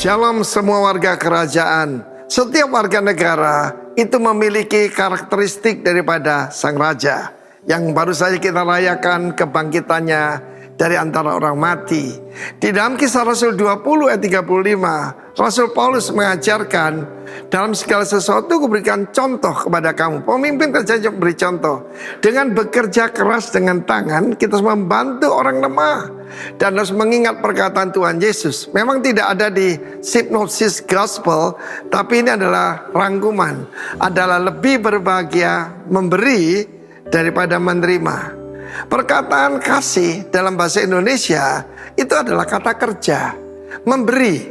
Shalom semua warga kerajaan. Setiap warga negara itu memiliki karakteristik daripada sang raja yang baru saja kita rayakan kebangkitannya dari antara orang mati. Di dalam Kisah Rasul 20 ayat 35, Rasul Paulus mengajarkan, dalam segala sesuatu kuberikan contoh kepada kamu. Pemimpin kerjanya beri contoh. Dengan bekerja keras dengan tangan, kita harus membantu orang lemah. Dan harus mengingat perkataan Tuhan Yesus. Memang tidak ada di Synopsis Gospel, tapi ini adalah rangkuman. Adalah lebih berbahagia memberi daripada menerima. Perkataan kasih dalam bahasa Indonesia itu adalah kata kerja, memberi.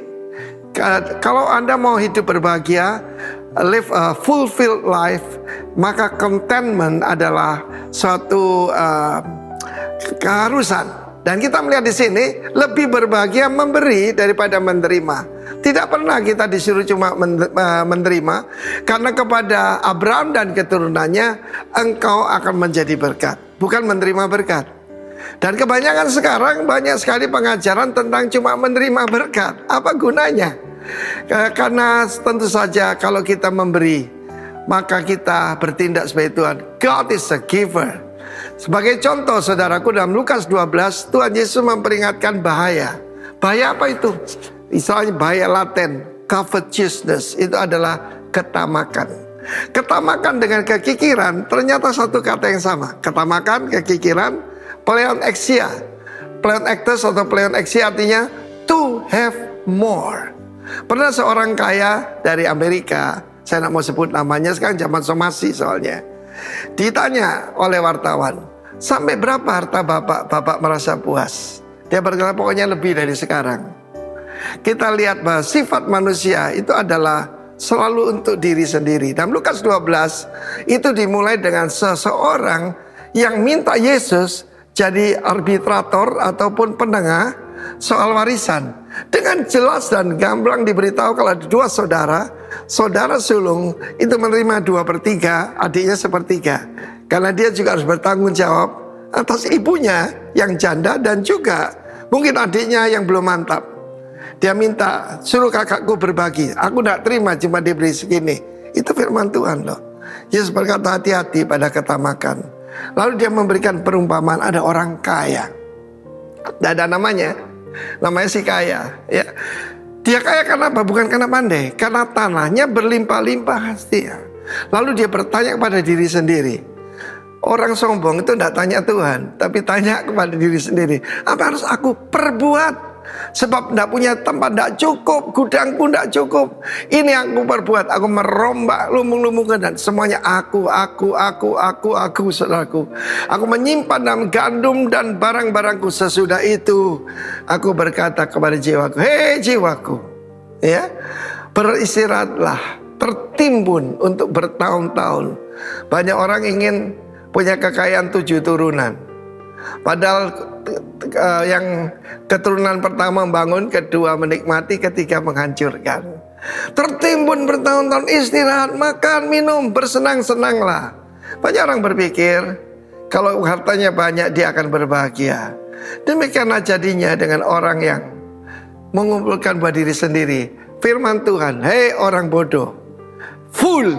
Kalau Anda mau hidup berbahagia, live a fulfilled life, maka contentment adalah suatu keharusan. Dan kita melihat di sini lebih berbahagia memberi daripada menerima. Tidak pernah kita disuruh cuma menerima, karena kepada Abraham dan keturunannya engkau akan menjadi berkat, bukan menerima berkat. Dan kebanyakan sekarang banyak sekali pengajaran tentang cuma menerima berkat. Apa gunanya? Karena tentu saja kalau kita memberi, maka kita bertindak sebagai Tuhan. God is a giver. Sebagai contoh saudaraku, dalam Lukas 12 Tuhan Yesus memperingatkan bahaya. Bahaya apa itu? Misalnya bahaya laten, covetousness, itu adalah ketamakan. Ketamakan dengan kekikiran ternyata satu kata yang sama. Ketamakan, kekikiran, pleonexia. Pleonectes atau pleonexia artinya to have more. Pernah seorang kaya dari Amerika, saya tidak mau sebut namanya, sekarang zaman somasi soalnya, ditanya oleh wartawan, sampai berapa harta bapak merasa puas? Dia berkata pokoknya lebih dari sekarang. Kita lihat bahwa sifat manusia itu adalah selalu untuk diri sendiri. Dalam Lukas 12 itu dimulai dengan seseorang yang minta Yesus jadi arbitrator ataupun penengah soal warisan. Dengan jelas dan gamblang diberitahu kalau ada dua saudara sulung itu menerima 2/3, adiknya 1/3. Karena dia juga harus bertanggung jawab atas ibunya yang janda dan juga mungkin adiknya yang belum mantap. Dia minta, suruh kakakku berbagi. Aku tidak terima cuma diberi segini. Itu firman Tuhan loh. Yesus berkata hati-hati pada ketamakan. Lalu dia memberikan perumpamaan, ada orang kaya. Tidak ada namanya si kaya. Ya. Dia kaya karena apa? Bukan karena pandai. Karena tanahnya berlimpah-limpah hasilnya. Lalu dia bertanya kepada diri sendiri. Orang sombong itu tidak tanya Tuhan, tapi tanya kepada diri sendiri. Apa harus aku perbuat? Sebab tidak punya tempat, tidak cukup, gudangku tidak cukup. Ini yang aku perbuat, aku merombak lumbung-lumbungan dan semuanya aku, saudaraku. Aku menyimpan dalam gandum dan barang-barangku. Sesudah itu aku berkata kepada jiwaku, hei jiwaku, ya, beristirahatlah, tertimbun untuk bertahun-tahun. Banyak orang ingin punya kekayaan 7 turunan. Padahal yang keturunan pertama membangun, kedua menikmati, ketiga menghancurkan. Tertimbun bertahun-tahun, istirahat, makan, minum, bersenang-senanglah. Banyak orang berpikir kalau hartanya banyak dia akan berbahagia. Demikianlah jadinya dengan orang yang mengumpulkan buat diri sendiri. Firman Tuhan, hei orang bodoh, full.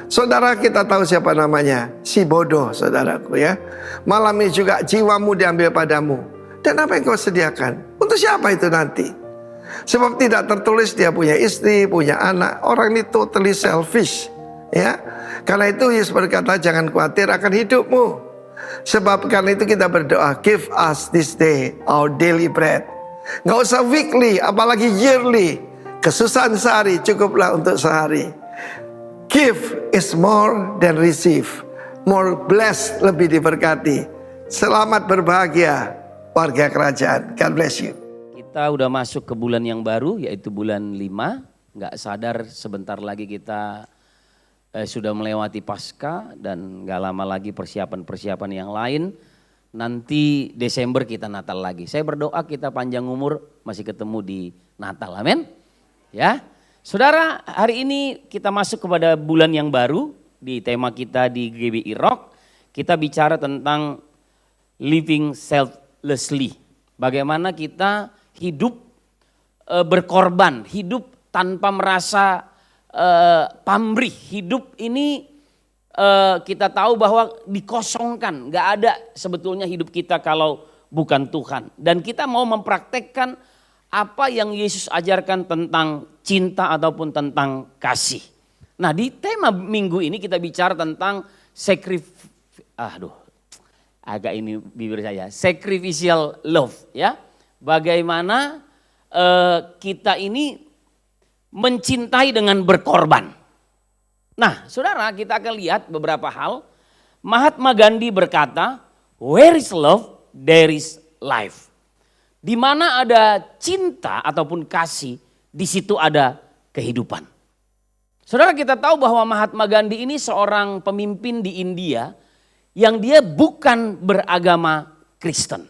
Saudara, kita tahu siapa namanya, si bodoh, saudaraku ya. Malam ini juga jiwamu diambil padamu. Dan apa yang kau sediakan? Untuk siapa itu nanti? Sebab tidak tertulis dia punya istri, punya anak. Orang ini totally selfish, ya. Karena itu Yesus berkata jangan khawatir akan hidupmu. Sebab karena itu kita berdoa, give us this day our daily bread. Gak usah weekly, apalagi yearly. Kesusahan sehari cukuplah untuk sehari. Give is more than receive. More blessed, lebih diberkati. Selamat berbahagia warga kerajaan. God bless you. Kita udah masuk ke bulan yang baru, yaitu bulan 5. Gak sadar sebentar lagi kita sudah melewati Paskah dan gak lama lagi persiapan-persiapan yang lain. Nanti Desember kita Natal lagi. Saya berdoa kita panjang umur masih ketemu di Natal, amin. Ya. Saudara, hari ini kita masuk kepada bulan yang baru. Di tema kita di GBI Rock, kita bicara tentang living selflessly. Bagaimana kita hidup berkorban, hidup tanpa merasa pamrih. Hidup ini kita tahu bahwa dikosongkan, nggak ada sebetulnya hidup kita kalau bukan Tuhan. Dan kita mau mempraktekkan apa yang Yesus ajarkan tentang cinta ataupun tentang kasih. Nah, di tema minggu ini kita bicara tentang sacrificial love, ya. Bagaimana kita ini mencintai dengan berkorban. Nah, saudara, kita akan lihat beberapa hal. Mahatma Gandhi berkata, "Where is love, there is life." Di mana ada cinta ataupun kasih, di situ ada kehidupan. Saudara, kita tahu bahwa Mahatma Gandhi ini seorang pemimpin di India yang dia bukan beragama Kristen.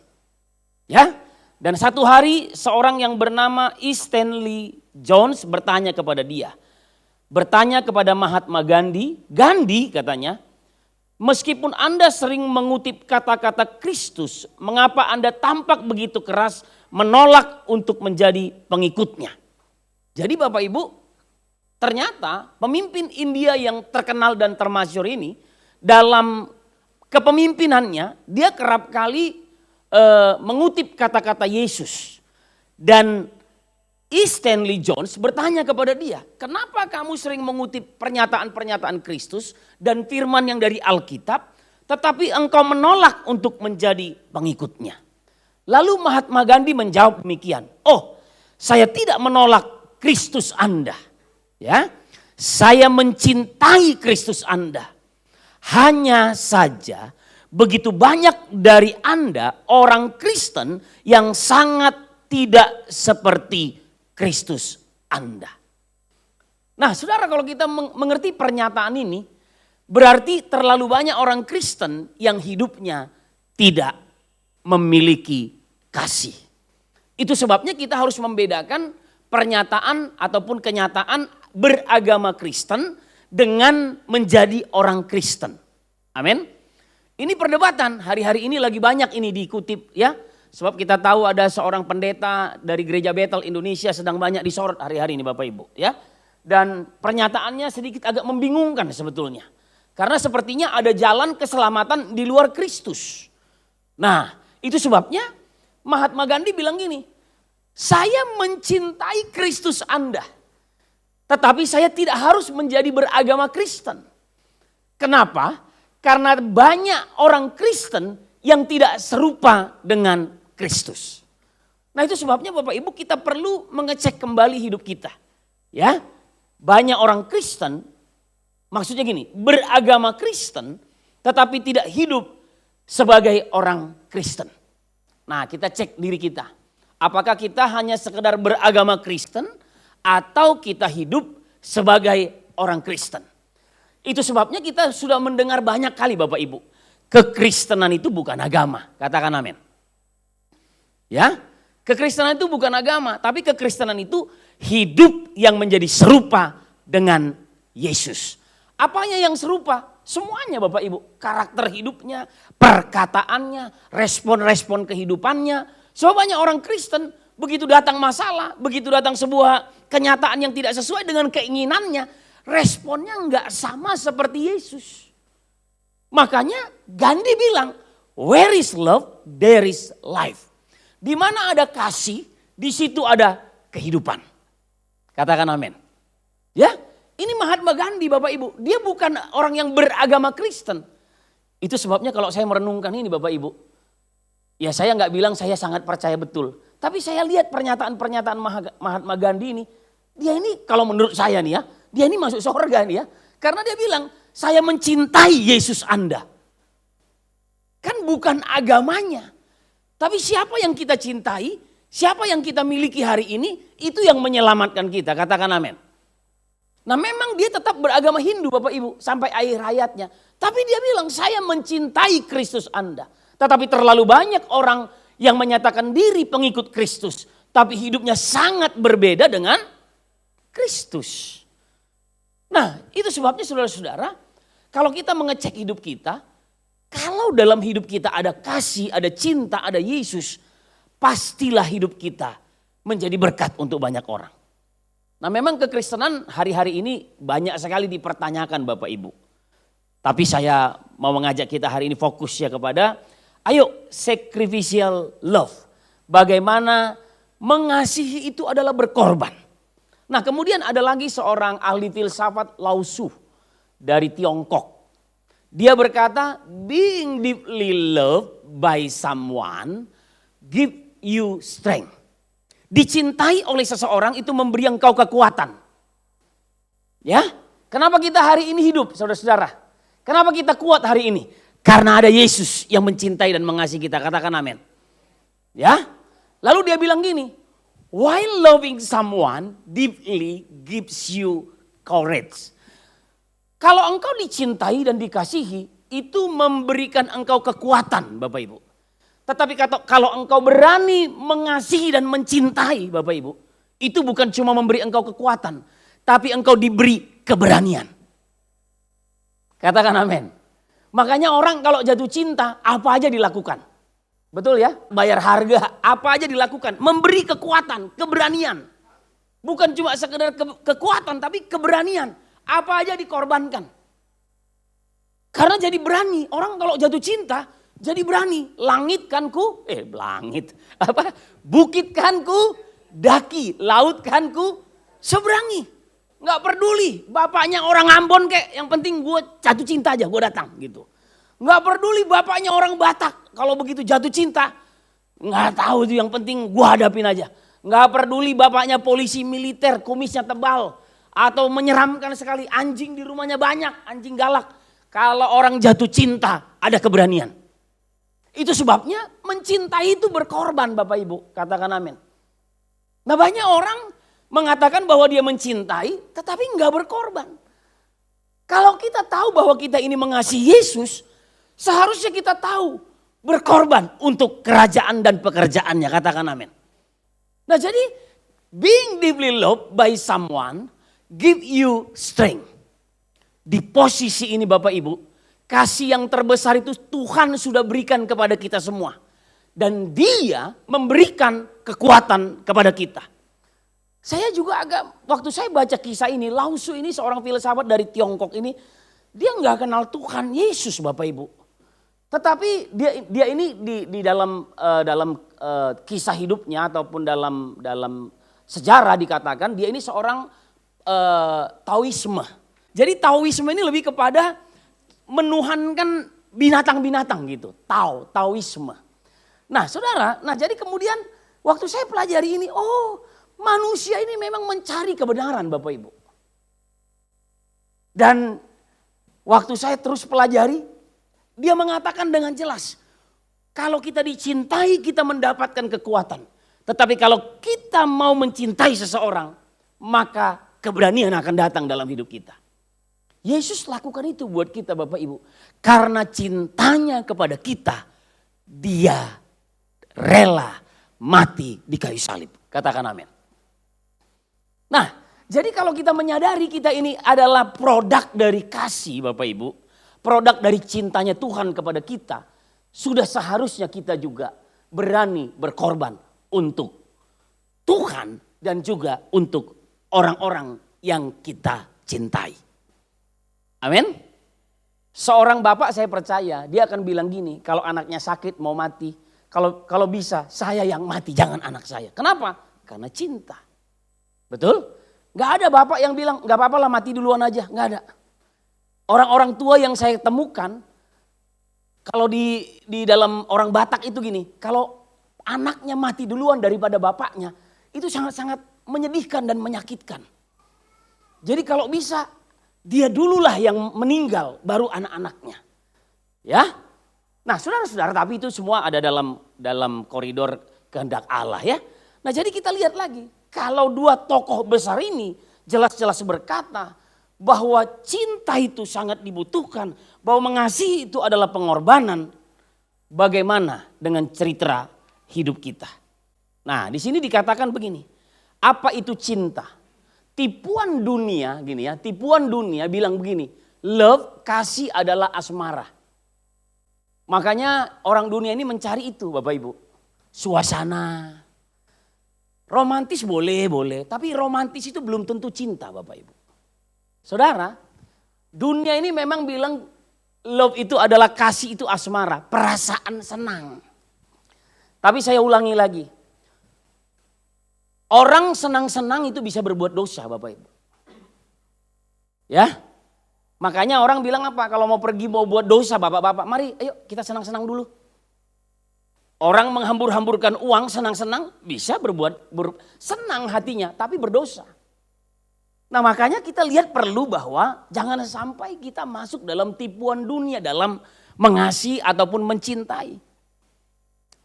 Ya. Dan satu hari seorang yang bernama E. Stanley Jones bertanya kepada dia. Bertanya kepada Mahatma Gandhi, "Gandhi," katanya, "meskipun Anda sering mengutip kata-kata Kristus, mengapa Anda tampak begitu keras menolak untuk menjadi pengikutnya?" Jadi Bapak Ibu, ternyata pemimpin India yang terkenal dan termasyhur ini dalam kepemimpinannya dia kerap kali mengutip kata-kata Yesus. Dan E. Stanley Jones bertanya kepada dia, "Kenapa kamu sering mengutip pernyataan-pernyataan Kristus dan firman yang dari Alkitab, tetapi engkau menolak untuk menjadi pengikutnya?" Lalu Mahatma Gandhi menjawab demikian, "Oh, saya tidak menolak Kristus Anda. Ya, saya mencintai Kristus Anda. Hanya saja begitu banyak dari Anda orang Kristen yang sangat tidak seperti Kristus Anda." Nah, saudara, kalau kita mengerti pernyataan ini, berarti terlalu banyak orang Kristen yang hidupnya tidak memiliki kasih. Itu sebabnya kita harus membedakan pernyataan ataupun kenyataan beragama Kristen dengan menjadi orang Kristen. Amin. Ini perdebatan, hari-hari ini lagi banyak ini dikutip, ya. Sebab kita tahu ada seorang pendeta dari Gereja Bethel Indonesia sedang banyak disorot hari-hari ini Bapak Ibu, ya. Dan pernyataannya sedikit agak membingungkan sebetulnya. Karena sepertinya ada jalan keselamatan di luar Kristus. Nah, itu sebabnya Mahatma Gandhi bilang gini, "Saya mencintai Kristus Anda, tetapi saya tidak harus menjadi beragama Kristen." Kenapa? Karena banyak orang Kristen yang tidak serupa dengan Kristus. Nah, itu sebabnya Bapak Ibu kita perlu mengecek kembali hidup kita. Ya, banyak orang Kristen, maksudnya gini, beragama Kristen tetapi tidak hidup sebagai orang Kristen. Nah, kita cek diri kita. Apakah kita hanya sekedar beragama Kristen atau kita hidup sebagai orang Kristen? Itu sebabnya kita sudah mendengar banyak kali Bapak Ibu. Kekristenan itu bukan agama. Katakan amin. Ya, kekristenan itu bukan agama. Tapi kekristenan itu hidup yang menjadi serupa dengan Yesus. Apanya yang serupa? Semuanya Bapak Ibu. Karakter hidupnya, perkataannya, respon-respon kehidupannya. Sebab banyak orang Kristen begitu datang masalah, begitu datang sebuah kenyataan yang tidak sesuai dengan keinginannya, responnya nggak sama seperti Yesus. Makanya Gandhi bilang, "Where is love, there is life." Di mana ada kasih, di situ ada kehidupan. Katakan amin. Ya, ini Mahatma Gandhi Bapak Ibu. Dia bukan orang yang beragama Kristen. Itu sebabnya kalau saya merenungkan ini Bapak Ibu, ya saya nggak bilang saya sangat percaya betul. Tapi saya lihat pernyataan-pernyataan Mahatma Gandhi ini, dia ini kalau menurut saya nih ya, dia ini masuk surga nih ya. Karena dia bilang, "Saya mencintai Yesus Anda." Kan bukan agamanya. Tapi siapa yang kita cintai, siapa yang kita miliki hari ini, itu yang menyelamatkan kita. Katakan amin. Nah, memang dia tetap beragama Hindu Bapak Ibu sampai akhir hayatnya. Tapi dia bilang, "Saya mencintai Kristus Anda." Tetapi terlalu banyak orang yang menyatakan diri pengikut Kristus, tapi hidupnya sangat berbeda dengan Kristus. Nah, itu sebabnya saudara-saudara, kalau kita mengecek hidup kita, kalau dalam hidup kita ada kasih, ada cinta, ada Yesus, pastilah hidup kita menjadi berkat untuk banyak orang. Nah memang kekristenan hari-hari ini banyak sekali dipertanyakan Bapak Ibu. Tapi saya mau mengajak kita hari ini fokus ya kepada ayo sacrificial love. Bagaimana mengasihi itu adalah berkorban. Nah kemudian ada lagi seorang ahli filsafat Lao Tzu dari Tiongkok. Dia berkata being deeply loved by someone give you strength. Dicintai oleh seseorang itu memberi engkau kekuatan. Ya, kenapa kita hari ini hidup saudara-saudara? Kenapa kita kuat hari ini? Karena ada Yesus yang mencintai dan mengasihi kita, katakan amin. Ya, lalu dia bilang gini, while loving someone deeply gives you courage. Kalau engkau dicintai dan dikasihi, itu memberikan engkau kekuatan Bapak Ibu. Tetapi kalau engkau berani mengasihi dan mencintai Bapak Ibu, itu bukan cuma memberi engkau kekuatan, tapi engkau diberi keberanian. Katakan amin. Makanya orang kalau jatuh cinta apa aja dilakukan. Betul ya? Bayar harga apa aja dilakukan. Memberi kekuatan, keberanian. Bukan cuma sekedar kekuatan tapi keberanian. Apa aja dikorbankan. Karena jadi berani. Orang kalau jatuh cinta jadi berani. Langit kan ku, bukit kan ku daki, laut kan ku seberangi. Nggak peduli bapaknya orang Ambon kek, yang penting gue jatuh cinta aja, gue datang gitu. Nggak peduli bapaknya orang Batak, kalau begitu jatuh cinta, nggak tahu itu, yang penting gue hadapin aja. Nggak peduli bapaknya polisi militer, kumisnya tebal, atau menyeramkan sekali, anjing di rumahnya banyak, anjing galak. Kalau orang jatuh cinta, ada keberanian. Itu sebabnya mencintai itu berkorban Bapak Ibu, katakan amin. Nah banyak orang mengatakan bahwa dia mencintai tetapi enggak berkorban. Kalau kita tahu bahwa kita ini mengasihi Yesus, seharusnya kita tahu berkorban untuk kerajaan dan pekerjaannya, katakan amin. Nah jadi being deeply loved by someone give you strength. Di posisi ini Bapak Ibu, kasih yang terbesar itu Tuhan sudah berikan kepada kita semua. Dan dia memberikan kekuatan kepada kita. Saya juga waktu saya baca kisah ini, Lao Tzu ini seorang filsafat dari Tiongkok ini, dia nggak kenal Tuhan Yesus Bapak Ibu. Tetapi dia ini di dalam kisah hidupnya ataupun dalam sejarah dikatakan dia ini seorang Taoisme. Jadi Taoisme ini lebih kepada menuhankan binatang-binatang gitu, Taoisme. Nah saudara, jadi kemudian waktu saya pelajari ini, manusia ini memang mencari kebenaran Bapak Ibu. Dan waktu saya terus pelajari, dia mengatakan dengan jelas, kalau kita dicintai kita mendapatkan kekuatan. Tetapi kalau kita mau mencintai seseorang, maka keberanian akan datang dalam hidup kita. Yesus lakukan itu buat kita Bapak Ibu. Karena cintanya kepada kita, dia rela mati di kayu salib. Katakan amin. Nah, jadi kalau kita menyadari kita ini adalah produk dari kasih Bapak Ibu, produk dari cintanya Tuhan kepada kita, sudah seharusnya kita juga berani berkorban untuk Tuhan dan juga untuk orang-orang yang kita cintai. Amin. Seorang bapak saya percaya dia akan bilang gini, kalau anaknya sakit mau mati, kalau bisa saya yang mati, jangan anak saya. Kenapa? Karena cinta. Betul? Gak ada bapak yang bilang gak apa-apa lah mati duluan aja, gak ada. Orang-orang tua yang saya temukan, kalau di dalam orang Batak itu gini, kalau anaknya mati duluan daripada bapaknya, itu sangat-sangat menyedihkan dan menyakitkan. Jadi kalau bisa dia dululah yang meninggal, baru anak-anaknya. Ya. Nah saudara-saudara, tapi itu semua ada dalam koridor kehendak Allah ya. Nah jadi kita lihat lagi, kalau dua tokoh besar ini jelas-jelas berkata bahwa cinta itu sangat dibutuhkan, bahwa mengasihi itu adalah pengorbanan, bagaimana dengan cerita hidup kita? Nah di sini dikatakan begini, apa itu cinta? Tipuan dunia gini ya, tipuan dunia bilang begini, love, kasih adalah asmara. Makanya orang dunia ini mencari itu Bapak Ibu. Suasana, Romantis boleh, tapi romantis itu belum tentu cinta Bapak Ibu. Saudara, dunia ini memang bilang love itu adalah kasih itu asmara, perasaan senang. Tapi saya ulangi lagi, orang senang-senang itu bisa berbuat dosa Bapak Ibu. Ya, makanya orang bilang apa, kalau mau pergi mau buat dosa bapak-bapak, mari ayo kita senang-senang dulu. Orang menghambur-hamburkan uang senang-senang bisa senang hatinya tapi berdosa. Nah makanya kita lihat perlu bahwa jangan sampai kita masuk dalam tipuan dunia dalam mengasihi ataupun mencintai.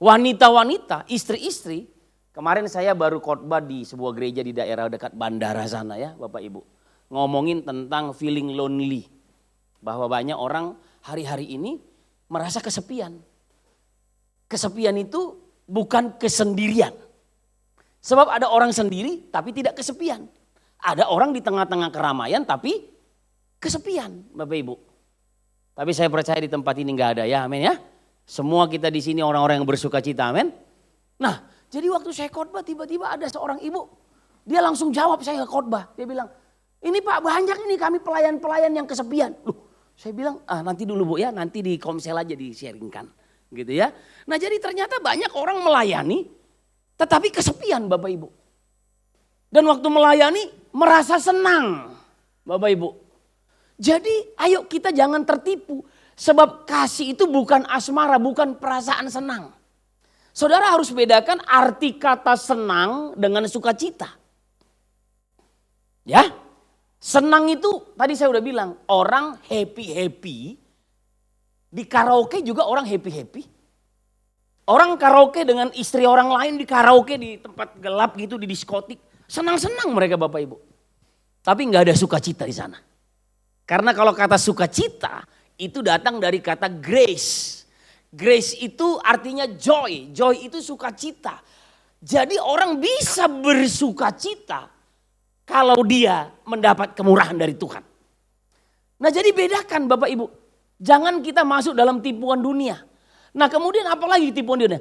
Wanita-wanita, istri-istri, kemarin saya baru khotbah di sebuah gereja di daerah dekat bandara sana ya Bapak Ibu. Ngomongin tentang feeling lonely. Bahwa banyak orang hari-hari ini merasa kesepian. Kesepian itu bukan kesendirian. Sebab ada orang sendiri tapi tidak kesepian. Ada orang di tengah-tengah keramaian tapi kesepian Bapak Ibu. Tapi saya percaya di tempat ini gak ada ya, amin ya. Semua kita di sini orang-orang yang bersuka cita, amin. Nah jadi waktu saya khotbah tiba-tiba ada seorang ibu. Dia langsung jawab saya khotbah. Dia bilang, ini Pak banyak ini kami pelayan-pelayan yang kesepian. Loh, saya bilang nanti dulu Bu ya, nanti di komsel aja di-sharingkan. Gitu ya. Nah jadi ternyata banyak orang melayani tetapi kesepian Bapak Ibu. Dan waktu melayani merasa senang Bapak Ibu. Jadi ayo kita jangan tertipu. Sebab kasih itu bukan asmara, bukan perasaan senang. Saudara harus bedakan arti kata senang dengan sukacita. Ya. Senang itu tadi saya udah bilang orang happy-happy. Di karaoke juga orang happy-happy. Orang karaoke dengan istri orang lain di karaoke di tempat gelap gitu di diskotik. Senang-senang mereka Bapak Ibu. Tapi nggak ada sukacita di sana. Karena kalau kata sukacita itu datang dari kata grace. Grace itu artinya joy. Joy itu sukacita. Jadi orang bisa bersukacita kalau dia mendapat kemurahan dari Tuhan. Nah jadi bedakan Bapak Ibu. Jangan kita masuk dalam tipuan dunia. Nah kemudian apalagi tipuan dunia?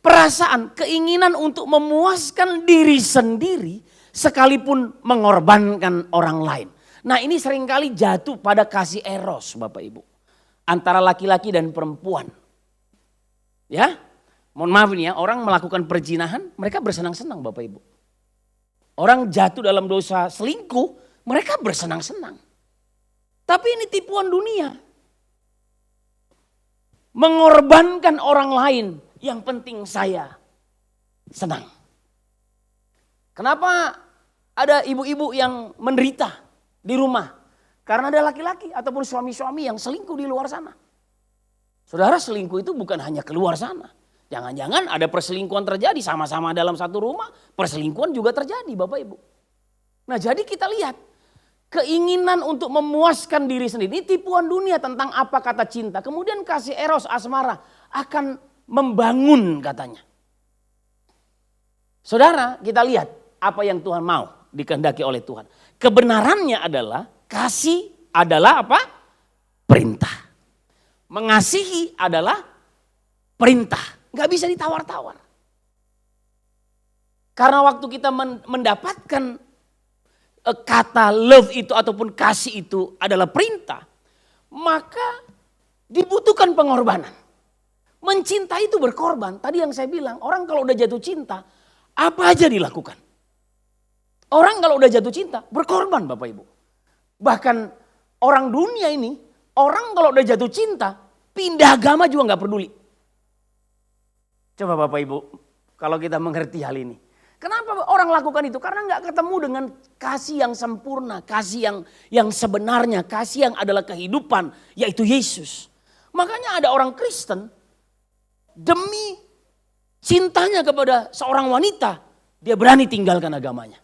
Perasaan, keinginan untuk memuaskan diri sendiri sekalipun mengorbankan orang lain. Nah ini seringkali jatuh pada kasih eros Bapak Ibu. Antara laki-laki dan perempuan. Ya, mohon maaf nih ya, orang melakukan perzinahan mereka bersenang-senang Bapak Ibu. Orang jatuh dalam dosa selingkuh mereka bersenang-senang. Tapi ini tipuan dunia. Mengorbankan orang lain, yang penting saya senang. Kenapa ada ibu-ibu yang menderita di rumah? Karena ada laki-laki ataupun suami-suami yang selingkuh di luar sana. Saudara, selingkuh itu bukan hanya keluar sana. Jangan-jangan ada perselingkuhan terjadi sama-sama dalam satu rumah, perselingkuhan juga terjadi Bapak Ibu. Nah jadi kita lihat. Keinginan untuk memuaskan diri sendiri. Ini tipuan dunia tentang apa kata cinta. Kemudian kasih eros asmara akan membangun katanya. Saudara kita lihat apa yang Tuhan mau dikehendaki oleh Tuhan. Kebenarannya adalah kasih adalah apa? Perintah. Mengasihi adalah perintah. Gak bisa ditawar-tawar. Karena waktu kita mendapatkan kata love itu ataupun kasih itu adalah perintah, maka dibutuhkan pengorbanan. Mencintai itu berkorban. Tadi yang saya bilang, orang kalau udah jatuh cinta, apa aja dilakukan. Orang kalau udah jatuh cinta, berkorban Bapak Ibu. Bahkan orang dunia ini, orang kalau udah jatuh cinta, pindah agama juga gak peduli. Coba Bapak Ibu, kalau kita mengerti hal ini. Kenapa orang lakukan itu? Karena nggak ketemu dengan kasih yang sempurna, kasih yang sebenarnya, kasih yang adalah kehidupan, yaitu Yesus. Makanya ada orang Kristen demi cintanya kepada seorang wanita, dia berani tinggalkan agamanya.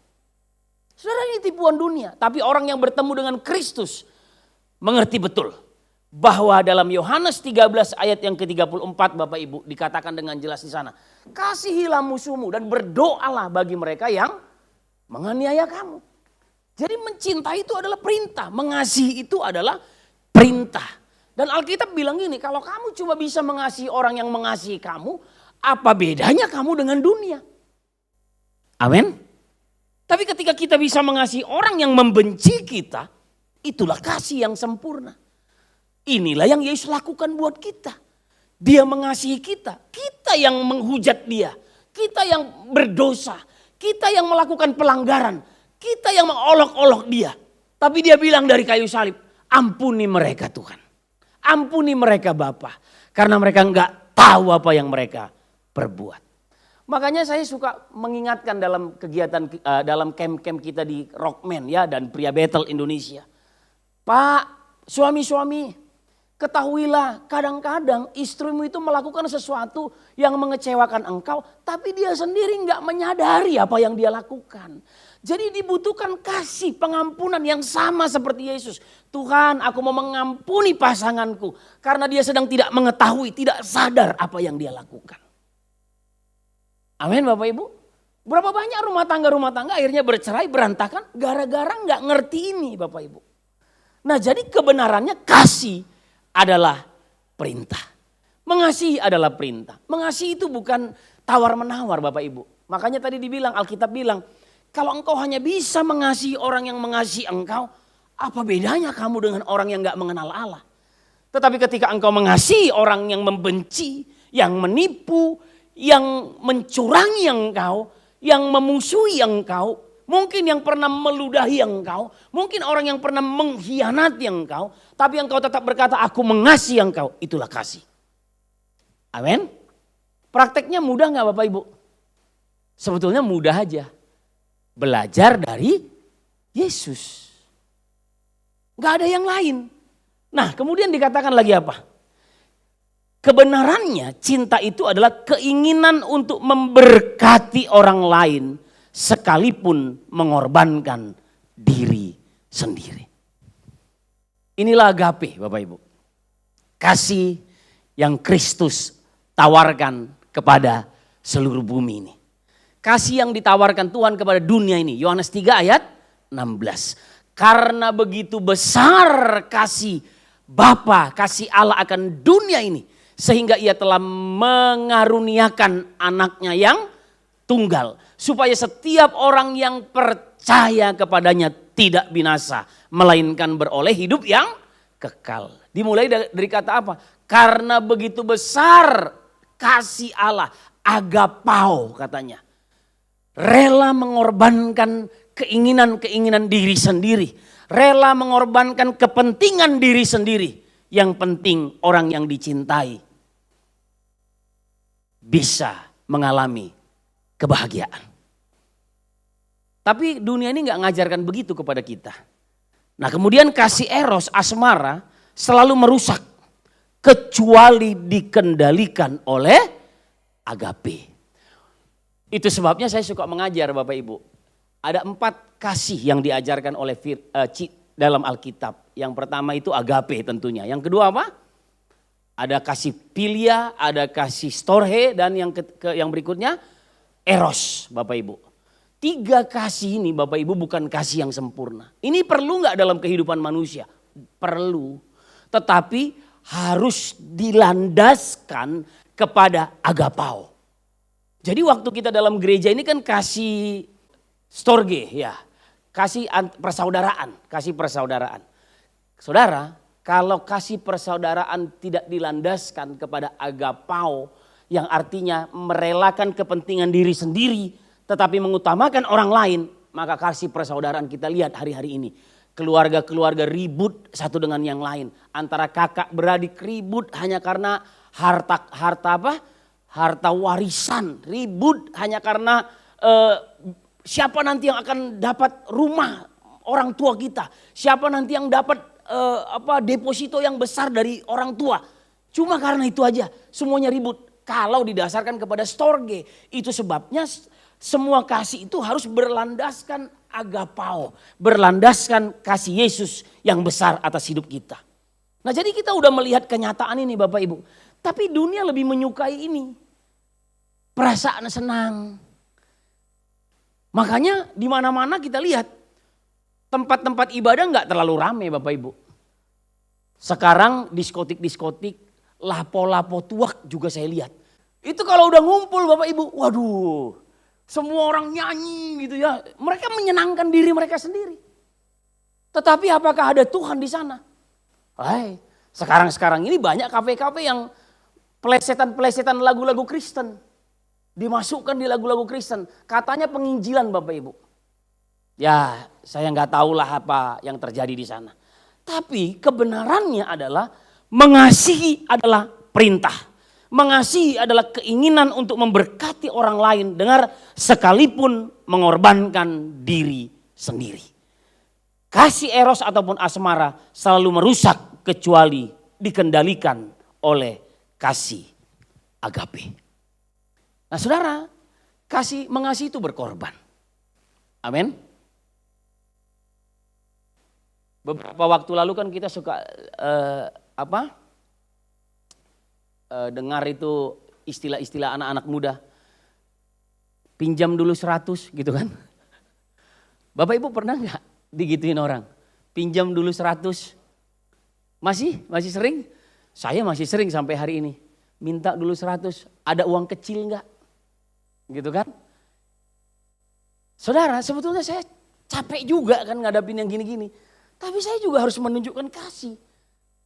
Saudara, ini tipuan dunia, tapi orang yang bertemu dengan Kristus mengerti betul bahwa dalam Yohanes 13 ayat yang ke-34 Bapak Ibu dikatakan dengan jelas di sana. Kasihilah musuhmu dan berdoalah bagi mereka yang menganiaya kamu. Jadi mencintai itu adalah perintah, mengasihi itu adalah perintah. Dan Alkitab bilang gini, kalau kamu cuma bisa mengasihi orang yang mengasihi kamu, apa bedanya kamu dengan dunia? Amin. Tapi ketika kita bisa mengasihi orang yang membenci kita, itulah kasih yang sempurna. Inilah yang Yesus lakukan buat kita. Dia mengasihi kita, kita yang menghujat dia, kita yang berdosa, kita yang melakukan pelanggaran, kita yang mengolok-olok dia. Tapi dia bilang dari kayu salib, ampuni mereka Tuhan. Ampuni mereka Bapa, karena mereka enggak tahu apa yang mereka perbuat. Makanya saya suka mengingatkan dalam kegiatan, dalam camp-camp kita di Rockman ya dan Pria Battle Indonesia. Pak, suami-suami, ketahuilah kadang-kadang istrimu itu melakukan sesuatu yang mengecewakan engkau, tapi dia sendiri enggak menyadari apa yang dia lakukan. Jadi dibutuhkan kasih pengampunan yang sama seperti Yesus. Tuhan, aku mau mengampuni pasanganku karena dia sedang tidak mengetahui, tidak sadar apa yang dia lakukan. Amin Bapak Ibu. Berapa banyak rumah tangga akhirnya bercerai berantakan gara-gara nggak ngerti ini Bapak Ibu. Nah jadi kebenarannya kasih adalah perintah. Mengasihi adalah perintah. Mengasihi itu bukan tawar-menawar Bapak Ibu. Makanya tadi dibilang, Alkitab bilang, kalau engkau hanya bisa mengasihi orang yang mengasihi engkau, apa bedanya kamu dengan orang yang nggak mengenal Allah? Tetapi ketika engkau mengasihi orang yang membenci, yang menipu, yang mencurangi engkau, yang memusuhi engkau, mungkin yang pernah meludahi engkau, mungkin orang yang pernah mengkhianati engkau, tapi engkau tetap berkata aku mengasihi engkau, itulah kasih. Amin. Prakteknya mudah gak Bapak Ibu? Sebetulnya mudah aja. Belajar dari Yesus. Gak ada yang lain. Nah kemudian dikatakan lagi apa? Kebenarannya cinta itu adalah keinginan untuk memberkati orang lain sekalipun mengorbankan diri sendiri. Inilah agape Bapak Ibu. Kasih yang Kristus tawarkan kepada seluruh bumi ini. Kasih yang ditawarkan Tuhan kepada dunia ini. Yohanes 3 ayat 16. Karena begitu besar kasih Bapa, kasih Allah akan dunia ini. Sehingga ia telah mengaruniakan anaknya yang tunggal. Supaya setiap orang yang percaya kepadanya tidak binasa. Melainkan beroleh hidup yang kekal. Dimulai dari kata apa? Karena begitu besar kasih Allah. Agapao katanya. Rela mengorbankan keinginan-keinginan diri sendiri. Rela mengorbankan kepentingan diri sendiri. Yang penting orang yang dicintai bisa mengalami kebahagiaan. Tapi dunia ini gak ngajarkan begitu kepada kita. Nah kemudian kasih eros, asmara selalu merusak. Kecuali dikendalikan oleh agape. Itu sebabnya saya suka mengajar Bapak Ibu. Ada 4 kasih yang diajarkan oleh dalam Alkitab. Yang pertama itu agape tentunya. Yang kedua apa? Ada kasih philia, ada kasih storge, dan yang berikutnya eros Bapak Ibu. 3 kasih ini Bapak Ibu bukan kasih yang sempurna. Ini perlu gak dalam kehidupan manusia? Perlu. Tetapi harus dilandaskan kepada agapao. Jadi waktu kita dalam gereja ini kan kasih storge ya. Kasih persaudaraan, kasih persaudaraan. Saudara, kalau kasih persaudaraan tidak dilandaskan kepada agapao yang artinya merelakan kepentingan diri sendiri tetapi mengutamakan orang lain, maka kasih persaudaraan kita lihat hari-hari ini. Keluarga-keluarga ribut satu dengan yang lain, antara kakak beradik ribut hanya karena harta warisan, ribut hanya karena siapa nanti yang akan dapat rumah orang tua kita, siapa nanti yang dapat deposito yang besar dari orang tua. Cuma karena itu aja semuanya ribut. Kalau didasarkan kepada storge, itu sebabnya semua kasih itu harus berlandaskan agapao, berlandaskan kasih Yesus yang besar atas hidup kita. Nah jadi kita udah melihat kenyataan ini Bapak Ibu. Tapi dunia lebih menyukai ini. Perasaan senang. Makanya di mana-mana kita lihat tempat-tempat ibadah nggak terlalu ramai Bapak Ibu. Sekarang diskotik-diskotik, lapo-lapo tuak juga saya lihat. Itu kalau udah ngumpul Bapak Ibu, waduh Semua orang nyanyi gitu ya. Mereka menyenangkan diri mereka sendiri. Tetapi apakah ada Tuhan di sana? Hai, sekarang ini banyak kafe-kafe yang pelesetan lagu-lagu Kristen. Dimasukkan di lagu-lagu Kristen. Katanya penginjilan Bapak Ibu. Ya saya nggak tahulah apa yang terjadi di sana. Tapi kebenarannya adalah mengasihi adalah perintah. Mengasihi adalah keinginan untuk memberkati orang lain. Dengar, sekalipun mengorbankan diri sendiri. Kasih eros ataupun asmara selalu merusak kecuali dikendalikan oleh kasih agape. Nah saudara, mengasihi itu berkorban. Amin. Beberapa waktu lalu kan kita suka dengar itu istilah-istilah anak-anak muda. Pinjam dulu 100 gitu kan. Bapak Ibu pernah nggak digituin orang? Pinjam dulu 100. Masih sering? Saya masih sering sampai hari ini. Minta dulu 100, ada uang kecil nggak? Gitu kan. Saudara, sebetulnya saya capek juga kan ngadapin yang gini-gini. Tapi saya juga harus menunjukkan kasih.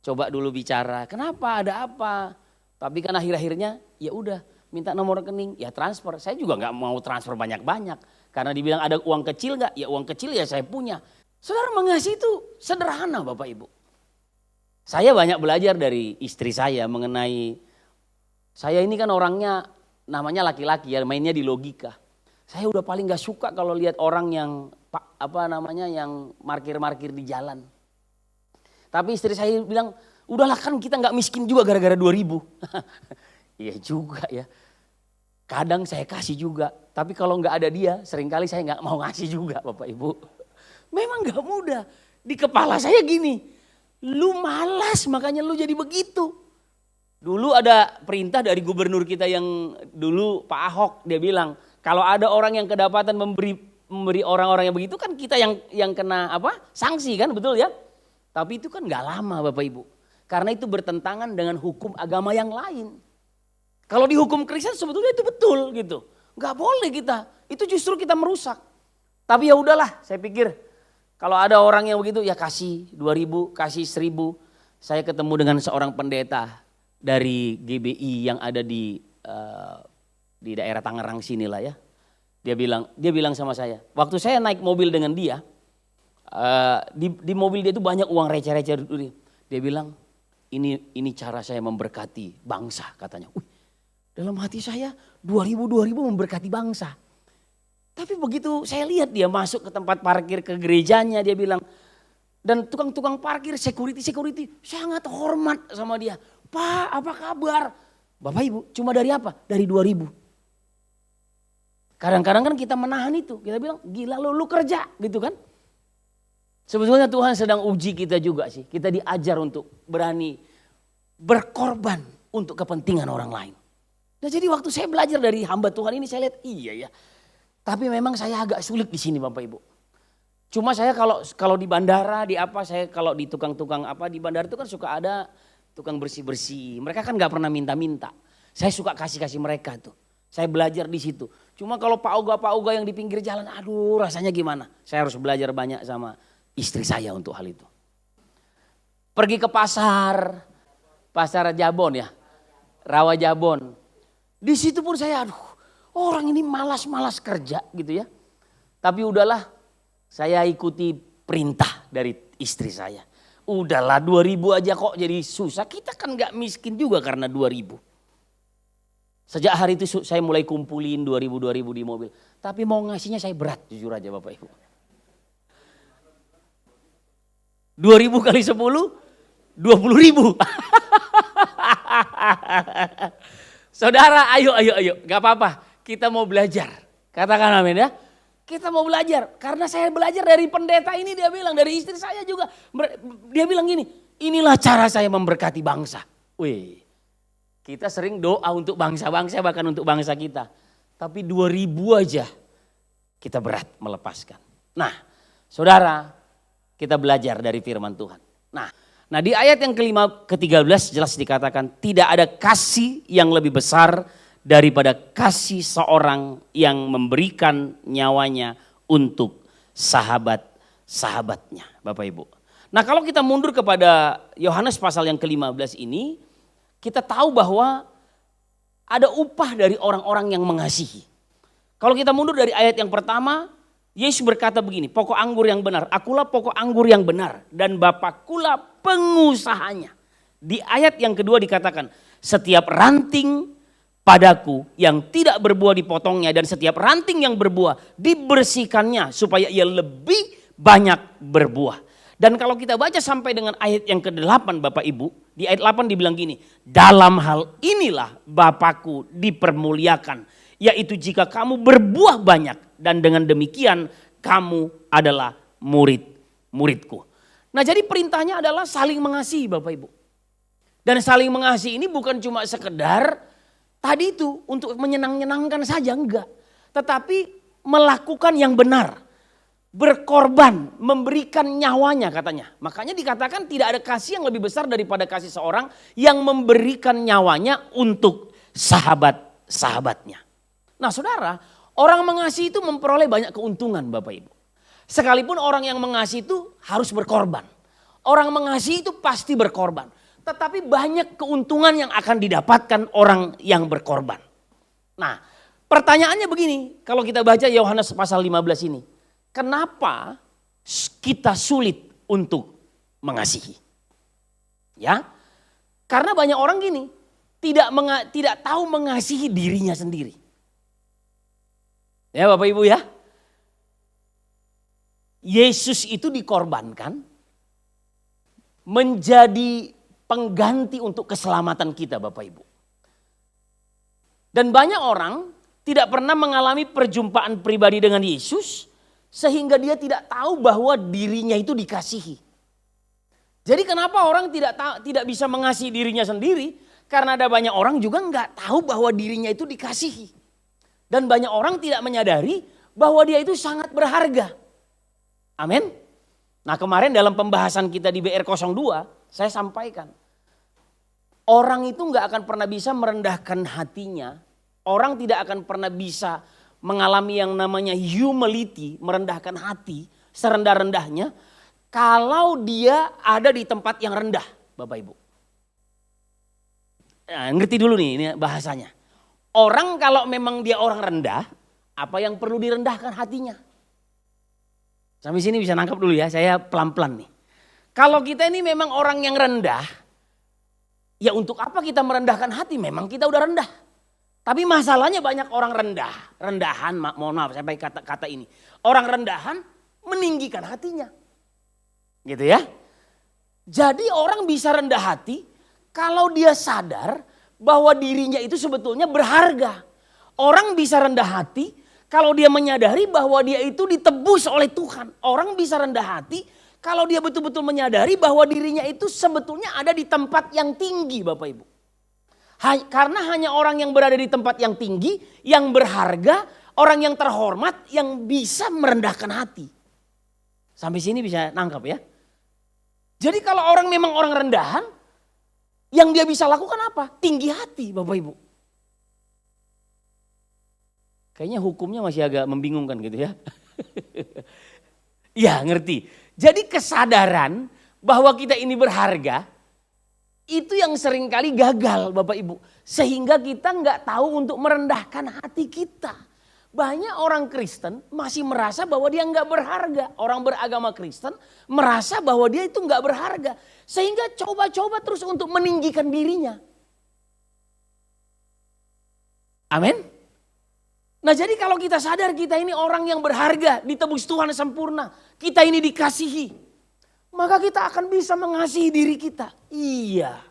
Coba dulu bicara, kenapa, ada apa? Tapi kan akhir-akhirnya ya udah minta nomor rekening, ya transfer. Saya juga nggak mau transfer banyak-banyak. Karena dibilang ada uang kecil nggak? Ya uang kecil ya saya punya. Saudara, mengasihi itu sederhana Bapak Ibu. Saya banyak belajar dari istri saya mengenai, saya ini kan orangnya namanya laki-laki ya, mainnya di logika. Saya udah paling gak suka kalau lihat orang yang yang markir-markir di jalan. Tapi istri saya bilang, udahlah kan kita gak miskin juga gara-gara 2000. Iya juga ya. Kadang saya kasih juga, tapi kalau gak ada dia seringkali saya gak mau ngasih juga Bapak Ibu. Memang gak mudah. Di kepala saya gini, lu malas makanya lu jadi begitu. Dulu ada perintah dari gubernur kita yang dulu Pak Ahok, dia bilang kalau ada orang yang kedapatan memberi orang-orang yang begitu kan kita yang kena sanksi kan, betul ya. Tapi itu kan gak lama Bapak Ibu. Karena itu bertentangan dengan hukum agama yang lain. Kalau di hukum Kristen sebetulnya itu betul gitu. Gak boleh kita, itu justru kita merusak. Tapi ya udahlah, saya pikir kalau ada orang yang begitu ya kasih 2000, kasih 1000. Saya ketemu dengan seorang pendeta dari GBI yang ada di daerah Tangerang sinilah ya. Dia bilang sama saya, waktu saya naik mobil dengan dia, di mobil dia itu banyak uang receh-receh. Dia bilang, ini cara saya memberkati bangsa katanya. Dalam hati saya 2000 memberkati bangsa. Tapi begitu saya lihat dia masuk ke tempat parkir ke gerejanya, dia bilang, dan tukang-tukang parkir, security sangat hormat sama dia. Pak, apa kabar? Bapak Ibu, cuma dari apa? Dari 2000. Kadang-kadang kan kita menahan itu. Kita bilang, gila lu kerja gitu kan. Sebetulnya Tuhan sedang uji kita juga sih. Kita diajar untuk berani berkorban untuk kepentingan orang lain. Nah jadi waktu saya belajar dari hamba Tuhan ini saya lihat iya ya. Tapi memang saya agak sulit di sini Bapak Ibu. Cuma saya kalau di bandara, saya kalau di tukang-tukang di bandara itu kan suka ada tukang bersih-bersih. Mereka kan gak pernah minta-minta. Saya suka kasih mereka tuh. Saya belajar di situ. Cuma kalau Pak Oga yang di pinggir jalan, aduh rasanya gimana. Saya harus belajar banyak sama istri saya untuk hal itu. Pergi ke pasar Jabon ya, Rawa Jabon. Di situ pun saya orang ini malas kerja gitu ya. Tapi udahlah, saya ikuti perintah dari istri saya. Udahlah 2000 aja kok jadi susah, kita kan gak miskin juga karena 2000. Sejak hari itu saya mulai kumpulin 2000 di mobil. Tapi mau ngasihnya saya berat jujur aja Bapak Ibu. 2000 kali 10, 20.000. Saudara ayo, gak apa-apa. Kita mau belajar. Katakan amin ya. Kita mau belajar. Karena saya belajar dari pendeta ini dia bilang. Dari istri saya juga. Dia bilang gini. Inilah cara saya memberkati bangsa. Wih. Kita sering doa untuk bangsa-bangsa bahkan untuk bangsa kita. Tapi 2000 aja kita berat melepaskan. Nah saudara kita belajar dari firman Tuhan. Nah di ayat yang ke-13 jelas dikatakan tidak ada kasih yang lebih besar daripada kasih seorang yang memberikan nyawanya untuk sahabat-sahabatnya, Bapak Ibu. Nah, kalau kita mundur kepada Yohanes pasal yang ke-15 ini, kita tahu bahwa ada upah dari orang-orang yang mengasihi. Kalau kita mundur dari ayat yang pertama, Yesus berkata begini, pokok anggur yang benar, akulah pokok anggur yang benar dan Bapakkulah pengusahanya. Di ayat yang kedua dikatakan, setiap ranting padaku yang tidak berbuah dipotongnya dan setiap ranting yang berbuah dibersihkannya supaya ia lebih banyak berbuah. Dan kalau kita baca sampai dengan ayat yang ke-8 Bapak Ibu, di ayat 8 dibilang gini, dalam hal inilah Bapakku dipermuliakan, yaitu jika kamu berbuah banyak dan dengan demikian kamu adalah murid-muridku. Nah, jadi perintahnya adalah saling mengasihi Bapak Ibu. Dan saling mengasihi ini bukan cuma sekedar tadi itu untuk menyenang-nyenangkan saja, enggak. Tetapi melakukan yang benar. Berkorban, memberikan nyawanya katanya. Makanya dikatakan tidak ada kasih yang lebih besar daripada kasih seorang yang memberikan nyawanya untuk sahabat-sahabatnya. Nah saudara, orang mengasihi itu memperoleh banyak keuntungan Bapak Ibu. Sekalipun orang yang mengasihi itu harus berkorban. Orang mengasihi itu pasti berkorban. Tetapi banyak keuntungan yang akan didapatkan orang yang berkorban. Nah, pertanyaannya begini, kalau kita baca Yohanes pasal 15 ini. Kenapa kita sulit untuk mengasihi? Ya, karena banyak orang gini, tidak tahu mengasihi dirinya sendiri. Ya Bapak Ibu ya. Yesus itu dikorbankan menjadi pengganti untuk keselamatan kita Bapak Ibu. Dan banyak orang tidak pernah mengalami perjumpaan pribadi dengan Yesus sehingga dia tidak tahu bahwa dirinya itu dikasihi. Jadi kenapa orang tidak bisa mengasihi dirinya sendiri? Karena ada banyak orang juga nggak tahu bahwa dirinya itu dikasihi. Dan banyak orang tidak menyadari bahwa dia itu sangat berharga. Amin. Nah kemarin dalam pembahasan kita di BR02 saya sampaikan. Orang itu nggak akan pernah bisa merendahkan hatinya. Orang tidak akan pernah bisa mengalami yang namanya humility, merendahkan hati serendah-rendahnya. Kalau dia ada di tempat yang rendah Bapak Ibu. Nah, ngerti dulu nih ini bahasanya. Orang kalau memang dia orang rendah, apa yang perlu direndahkan hatinya? Sampai sini bisa nangkap dulu ya, saya pelan-pelan nih. Kalau kita ini memang orang yang rendah, ya untuk apa kita merendahkan hati? Memang kita udah rendah. Tapi masalahnya banyak orang rendahan, mohon maaf saya pakai kata ini. Orang rendahan meninggikan hatinya. Gitu ya. Jadi orang bisa rendah hati kalau dia sadar bahwa dirinya itu sebetulnya berharga. Orang bisa rendah hati kalau dia menyadari bahwa dia itu ditebus oleh Tuhan. Orang bisa rendah hati kalau dia betul-betul menyadari bahwa dirinya itu sebetulnya ada di tempat yang tinggi Bapak Ibu. Karena hanya orang yang berada di tempat yang tinggi, yang berharga, orang yang terhormat, yang bisa merendahkan hati. Sampai sini bisa nangkap ya. Jadi kalau orang memang orang rendahan, yang dia bisa lakukan apa? Tinggi hati Bapak Ibu. Kayaknya hukumnya masih agak membingungkan gitu ya. Ya ngerti. Jadi kesadaran bahwa kita ini berharga, itu yang seringkali gagal Bapak Ibu. Sehingga kita nggak tahu untuk merendahkan hati kita. Banyak orang Kristen masih merasa bahwa dia nggak berharga. Orang beragama Kristen merasa bahwa dia itu nggak berharga. Sehingga coba-coba terus untuk meninggikan dirinya. Amin. Nah jadi kalau kita sadar kita ini orang yang berharga, ditebus Tuhan sempurna. Kita ini dikasihi. Maka kita akan bisa mengasihi diri kita. Iya,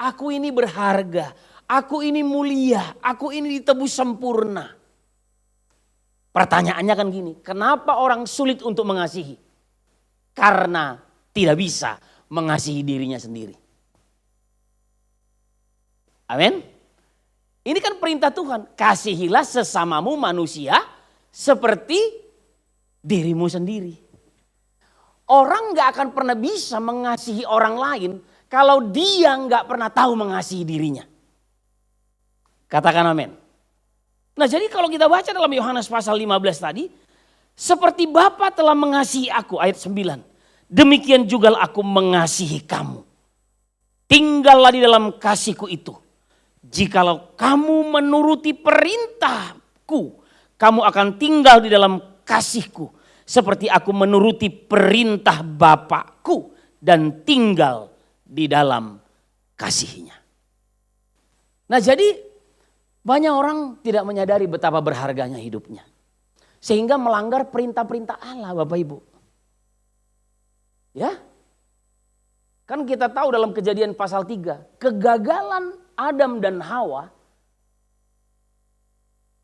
aku ini berharga, aku ini mulia, aku ini ditebus sempurna. Pertanyaannya kan gini, kenapa orang sulit untuk mengasihi? Karena tidak bisa mengasihi dirinya sendiri. Amin. Ini kan perintah Tuhan, kasihilah sesamamu manusia seperti dirimu sendiri. Orang gak akan pernah bisa mengasihi orang lain kalau dia gak pernah tahu mengasihi dirinya. Katakan amin. Nah jadi kalau kita baca dalam Yohanes pasal 15 tadi, seperti Bapa telah mengasihi aku, ayat 9. Demikian juga aku mengasihi kamu. Tinggallah di dalam kasihku itu. Jikalau kamu menuruti perintahku, kamu akan tinggal di dalam kasihku. Seperti aku menuruti perintah Bapakku dan tinggal di dalam kasihnya. Nah jadi banyak orang tidak menyadari betapa berharganya hidupnya. Sehingga melanggar perintah-perintah Allah Bapak Ibu. Ya. Kan kita tahu dalam Kejadian pasal 3, kegagalan Adam dan Hawa,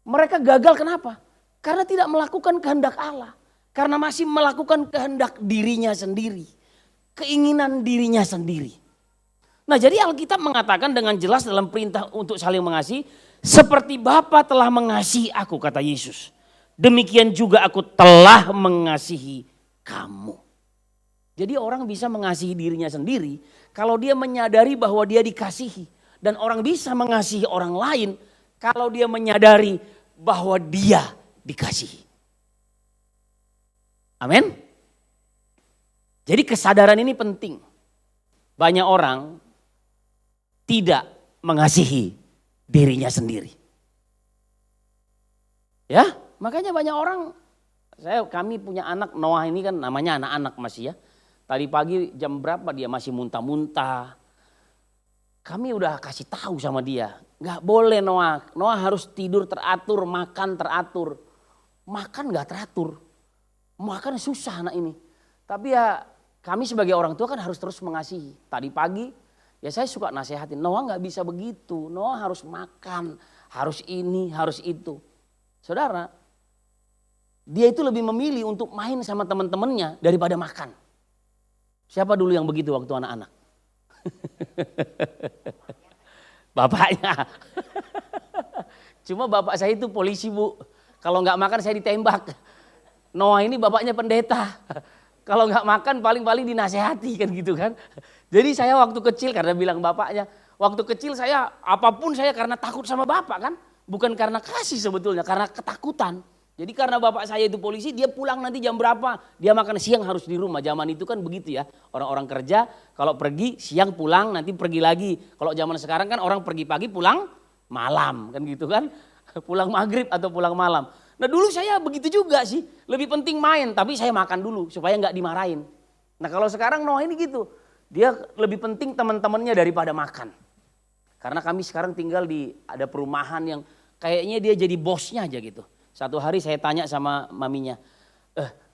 mereka gagal kenapa? Karena tidak melakukan kehendak Allah. Karena masih melakukan kehendak dirinya sendiri. Keinginan dirinya sendiri. Nah jadi Alkitab mengatakan dengan jelas dalam perintah untuk saling mengasihi, seperti Bapa telah mengasihi aku, kata Yesus. Demikian juga aku telah mengasihi kamu. Jadi orang bisa mengasihi dirinya sendiri kalau dia menyadari bahwa dia dikasihi. Dan orang bisa mengasihi orang lain kalau dia menyadari bahwa dia dikasihi. Amin. Jadi kesadaran ini penting. Banyak orang tidak mengasihi dirinya sendiri. Ya, makanya banyak orang, kami punya anak Noah ini kan namanya anak-anak masih ya. Tadi pagi jam berapa dia masih muntah-muntah. Kami udah kasih tahu sama dia, nggak boleh Noah. Noah harus tidur teratur, makan teratur. Makan nggak teratur, makan susah anak ini. Tapi ya kami sebagai orang tua kan harus terus mengasihi. Tadi pagi ya saya suka nasehatin, Noah nggak bisa begitu. Noah harus makan, harus ini, harus itu. Saudara, dia itu lebih memilih untuk main sama teman-temannya daripada makan. Siapa dulu yang begitu waktu anak-anak? Bapaknya. Cuma bapak saya itu polisi Bu. Kalau nggak makan saya ditembak. Noah ini bapaknya pendeta. Kalau nggak makan paling-paling dinasehati kan gitu kan. Jadi saya waktu kecil karena bilang bapaknya. Waktu kecil saya apapun saya karena takut sama bapak kan. Bukan karena kasih sebetulnya, karena ketakutan. Jadi karena bapak saya itu polisi, dia pulang nanti jam berapa, dia makan siang harus di rumah. Zaman itu kan begitu ya, orang-orang kerja kalau pergi siang pulang nanti pergi lagi. Kalau zaman sekarang kan orang pergi pagi pulang malam kan gitu kan. Pulang maghrib atau pulang malam. Nah dulu saya begitu juga sih, lebih penting main tapi saya makan dulu supaya nggak dimarahin. Nah kalau sekarang Noah ini gitu, dia lebih penting teman-temannya daripada makan. Karena kami sekarang tinggal di ada perumahan yang kayaknya dia jadi bosnya aja gitu. Satu hari saya tanya sama maminya,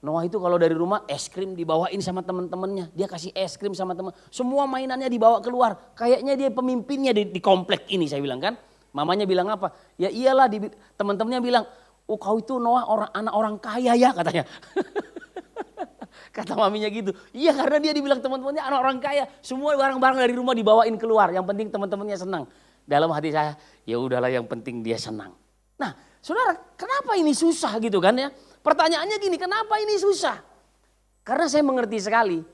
Noah itu kalau dari rumah es krim dibawain sama teman-temannya. Dia kasih es krim sama teman, semua mainannya dibawa keluar. Kayaknya dia pemimpinnya di komplek ini saya bilang kan. Mamanya bilang apa? Ya iyalah, teman-temannya bilang, oh kau itu Noah anak orang kaya ya katanya. Kata maminya gitu. Iya karena dia dibilang teman-temannya anak orang kaya. Semua barang-barang dari rumah dibawain keluar. Yang penting teman-temannya senang. Dalam hati saya, ya udahlah yang penting dia senang. Nah saudara, kenapa ini susah gitu kan ya? Pertanyaannya gini, kenapa ini susah? Karena saya mengerti sekali.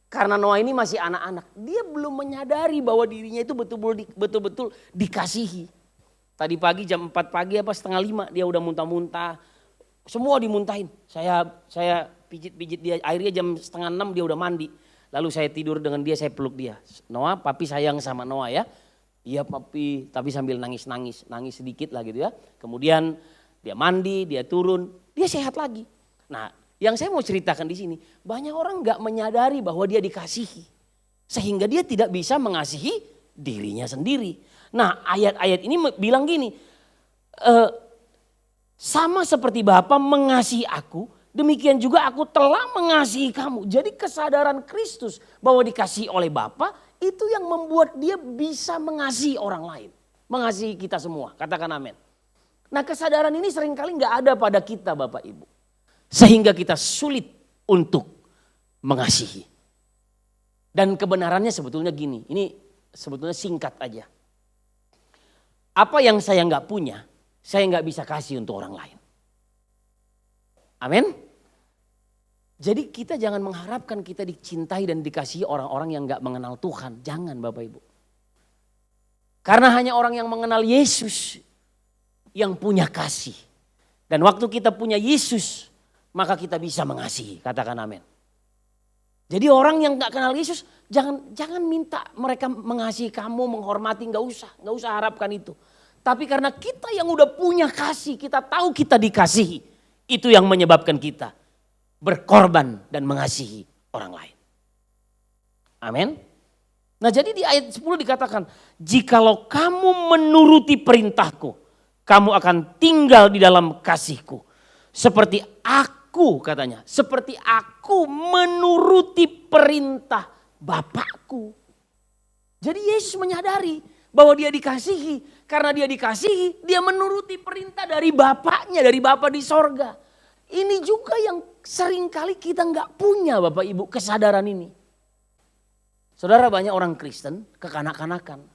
Karena Noah ini masih anak-anak. Dia belum menyadari bahwa dirinya itu betul-betul dikasihi. Tadi pagi jam 4 pagi apa setengah 5 dia udah muntah-muntah. Semua dimuntahin. Saya pijit-pijit dia, akhirnya jam setengah 6 dia udah mandi. Lalu saya tidur dengan dia, saya peluk dia. Noah, papi sayang sama Noah ya. Iya papi, tapi sambil nangis sedikit lah gitu ya. Kemudian dia mandi, dia turun, dia sehat lagi. Nah yang saya mau ceritakan di sini, banyak orang gak menyadari bahwa dia dikasihi. Sehingga dia tidak bisa mengasihi dirinya sendiri. Nah ayat-ayat ini bilang gini, sama seperti Bapa mengasihi aku, demikian juga aku telah mengasihi kamu. Jadi kesadaran Kristus bahwa dikasihi oleh Bapa itu yang membuat dia bisa mengasihi orang lain. Mengasihi kita semua, katakan amin. Nah kesadaran ini seringkali gak ada pada kita Bapak Ibu. Sehingga kita sulit untuk mengasihi. Dan kebenarannya sebetulnya gini, ini sebetulnya singkat aja. Apa yang saya gak punya, saya gak bisa kasih untuk orang lain. Amin. Jadi kita jangan mengharapkan kita dicintai dan dikasihi orang-orang yang gak mengenal Tuhan. Jangan Bapak Ibu. Karena hanya orang yang mengenal Yesus yang punya kasih. Dan waktu kita punya Yesus, maka kita bisa mengasihi. Katakan amin. Jadi orang yang gak kenal Yesus, jangan minta mereka mengasihi kamu, menghormati, gak usah harapkan itu. Tapi karena kita yang udah punya kasih, kita tahu kita dikasihi, itu yang menyebabkan kita berkorban dan mengasihi orang lain. Amin. Nah jadi di ayat 10 dikatakan, jikalau kamu menuruti perintahku, kamu akan tinggal di dalam kasihku. Seperti aku katanya, seperti aku menuruti perintah Bapakku. Jadi Yesus menyadari bahwa dia dikasihi. Karena dia dikasihi, dia menuruti perintah dari Bapaknya, dari Bapa di sorga. Ini juga yang seringkali kita nggak punya Bapak Ibu kesadaran ini. Saudara, banyak orang Kristen kekanak-kanakan.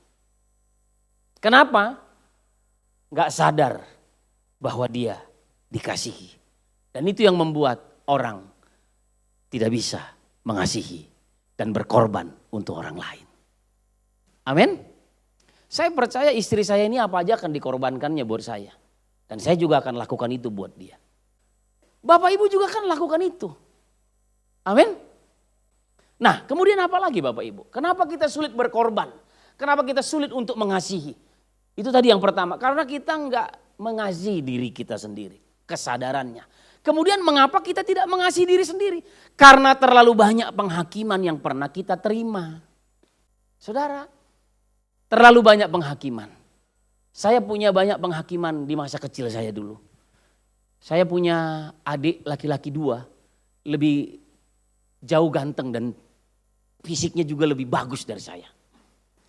Kenapa? Gak sadar bahwa dia dikasihi. Dan itu yang membuat orang tidak bisa mengasihi dan berkorban untuk orang lain. Amin. Saya percaya istri saya ini apa aja akan dikorbankannya buat saya. Dan saya juga akan lakukan itu buat dia. Bapak Ibu juga akan lakukan itu. Amin. Nah, kemudian apa lagi Bapak Ibu? Kenapa kita sulit berkorban? Kenapa kita sulit untuk mengasihi? Itu tadi yang pertama, karena kita enggak mengasihi diri kita sendiri, kesadarannya. Kemudian mengapa kita tidak mengasihi diri sendiri? Karena terlalu banyak penghakiman yang pernah kita terima. Saudara, terlalu banyak penghakiman. Saya punya banyak penghakiman di masa kecil saya dulu. Saya punya adik laki-laki 2, lebih jauh ganteng dan fisiknya juga lebih bagus dari saya.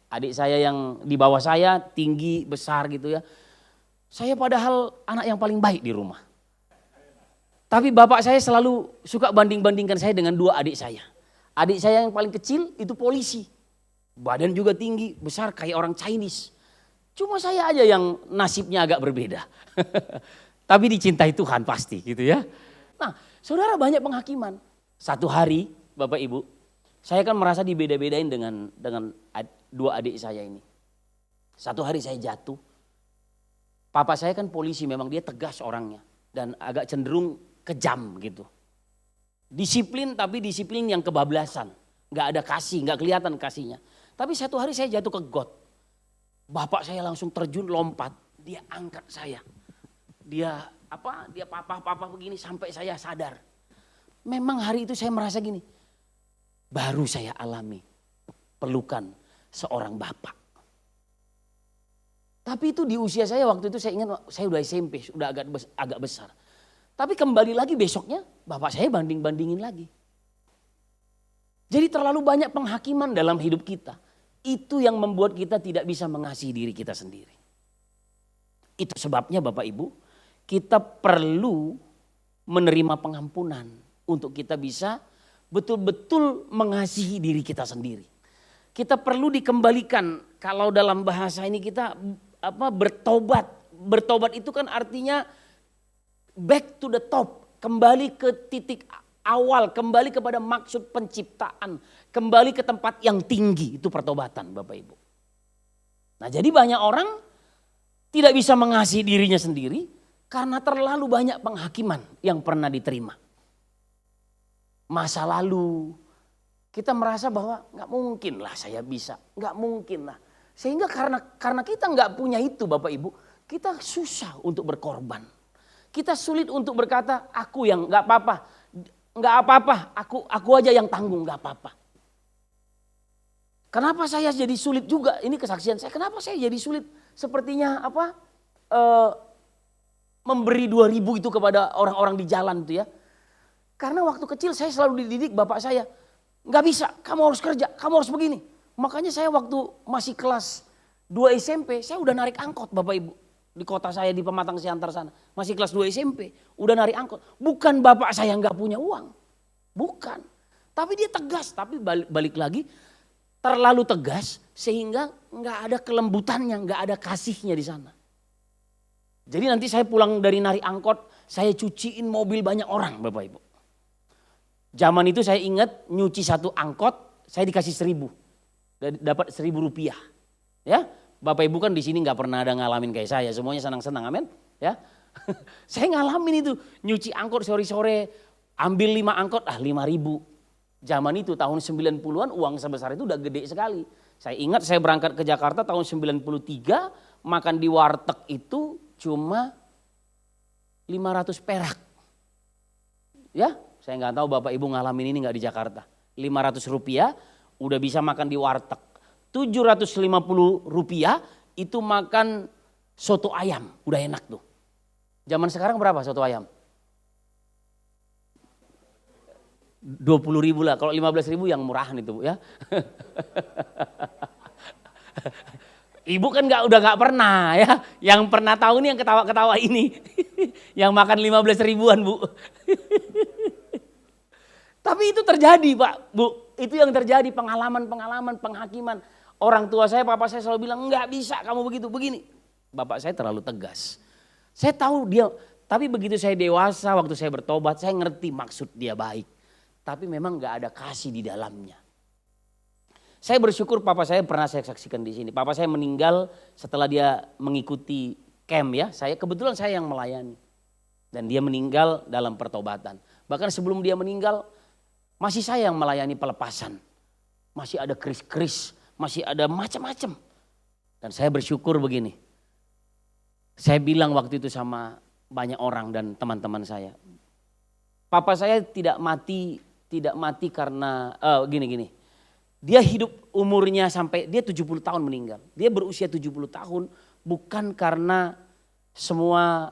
Adik saya yang di bawah saya tinggi, besar gitu ya. Saya padahal anak yang paling baik di rumah. Tapi bapak saya selalu suka banding-bandingkan saya dengan 2 adik saya. Adik saya yang paling kecil itu polisi. Badan juga tinggi, besar kayak orang Chinese. Cuma saya aja yang nasibnya agak berbeda. Tapi dicintai Tuhan pasti gitu ya. Nah, saudara, banyak penghakiman. Satu hari Bapak Ibu, saya kan merasa dibeda-bedain dengan 2 adik saya ini. Satu hari saya jatuh. Papa saya kan polisi, memang dia tegas orangnya. Dan agak cenderung kejam gitu. Disiplin, tapi disiplin yang kebablasan. Gak ada kasih, gak kelihatan kasihnya. Tapi satu hari saya jatuh ke got. Bapak saya langsung terjun, lompat. Dia angkat saya. Dia papa begini sampai saya sadar. Memang hari itu saya merasa gini. Baru saya alami pelukan seorang bapak. Tapi itu di usia saya waktu itu saya ingat saya udah SMP, udah agak besar. Tapi kembali lagi besoknya bapak saya banding-bandingin lagi. Jadi terlalu banyak penghakiman dalam hidup kita. Itu yang membuat kita tidak bisa mengasihi diri kita sendiri. Itu sebabnya Bapak Ibu, kita perlu menerima pengampunan untuk kita bisa betul-betul mengasihi diri kita sendiri. Kita perlu dikembalikan, kalau dalam bahasa ini kita bertobat. Bertobat itu kan artinya back to the top, kembali ke titik awal, kembali kepada maksud penciptaan, kembali ke tempat yang tinggi, itu pertobatan Bapak Ibu. Nah, jadi banyak orang tidak bisa mengasihi dirinya sendiri karena terlalu banyak penghakiman yang pernah diterima. Masa lalu kita merasa bahwa nggak mungkin lah saya bisa, nggak mungkin lah. Sehingga karena kita nggak punya itu Bapak Ibu, kita susah untuk berkorban. Kita sulit untuk berkata aku yang nggak apa-apa, aku aja yang tanggung, nggak apa-apa. Kenapa saya jadi sulit juga? Ini kesaksian saya. Kenapa saya jadi sulit? Sepertinya memberi 2.000 itu kepada orang-orang di jalan itu ya. Karena waktu kecil saya selalu dididik bapak saya, nggak bisa, kamu harus kerja, kamu harus begini. Makanya saya waktu masih kelas 2 SMP, saya udah narik angkot Bapak Ibu. Di kota saya di Pematang Siantar sana, masih kelas 2 SMP, udah narik angkot. Bukan bapak saya nggak punya uang, bukan. Tapi dia tegas, tapi balik lagi terlalu tegas sehingga nggak ada kelembutannya, nggak ada kasihnya di sana. Jadi nanti saya pulang dari narik angkot, saya cuciin mobil banyak orang Bapak Ibu. Zaman itu saya ingat nyuci 1 angkot saya dikasih 1.000. Dapat 1.000 rupiah. Ya, Bapak Ibu kan di sini nggak pernah ada ngalamin kayak saya, semuanya senang-senang, amin. Ya, saya ngalamin itu, nyuci angkot sore-sore, ambil 5 angkot, 5.000. Zaman itu tahun 90-an uang sebesar itu udah gede sekali. Saya ingat saya berangkat ke Jakarta tahun 93, makan di warteg itu cuma 500 perak. Ya, saya nggak tahu Bapak Ibu ngalamin ini nggak di Jakarta. 500 rupiah udah bisa makan di warteg. 750 rupiah itu makan soto ayam, udah enak tuh. Zaman sekarang berapa soto ayam? 20.000 lah, kalau 15.000 yang murahan itu ya. Ibu kan udah nggak pernah ya, yang pernah tahu nih yang ketawa-ketawa ini, yang makan 15 ribuan Bu. Tapi itu terjadi Pak, Bu, itu yang terjadi pengalaman, penghakiman. Orang tua saya, papa saya selalu bilang nggak bisa kamu begitu, begini. Bapak saya terlalu tegas. Saya tahu dia, tapi begitu saya dewasa, waktu saya bertobat, saya ngerti maksud dia baik. Tapi memang nggak ada kasih di dalamnya. Saya bersyukur papa saya pernah saya saksikan di sini. Papa saya meninggal setelah dia mengikuti camp ya. Kebetulan saya yang melayani. Dan dia meninggal dalam pertobatan. Bahkan sebelum dia meninggal masih saya yang melayani pelepasan. Masih ada keris-keris, masih ada macam-macam. Dan saya bersyukur begini. Saya bilang waktu itu sama banyak orang dan teman-teman saya. Papa saya tidak mati karena gini. Dia hidup umurnya sampai dia 70 tahun meninggal. Dia berusia 70 tahun bukan karena semua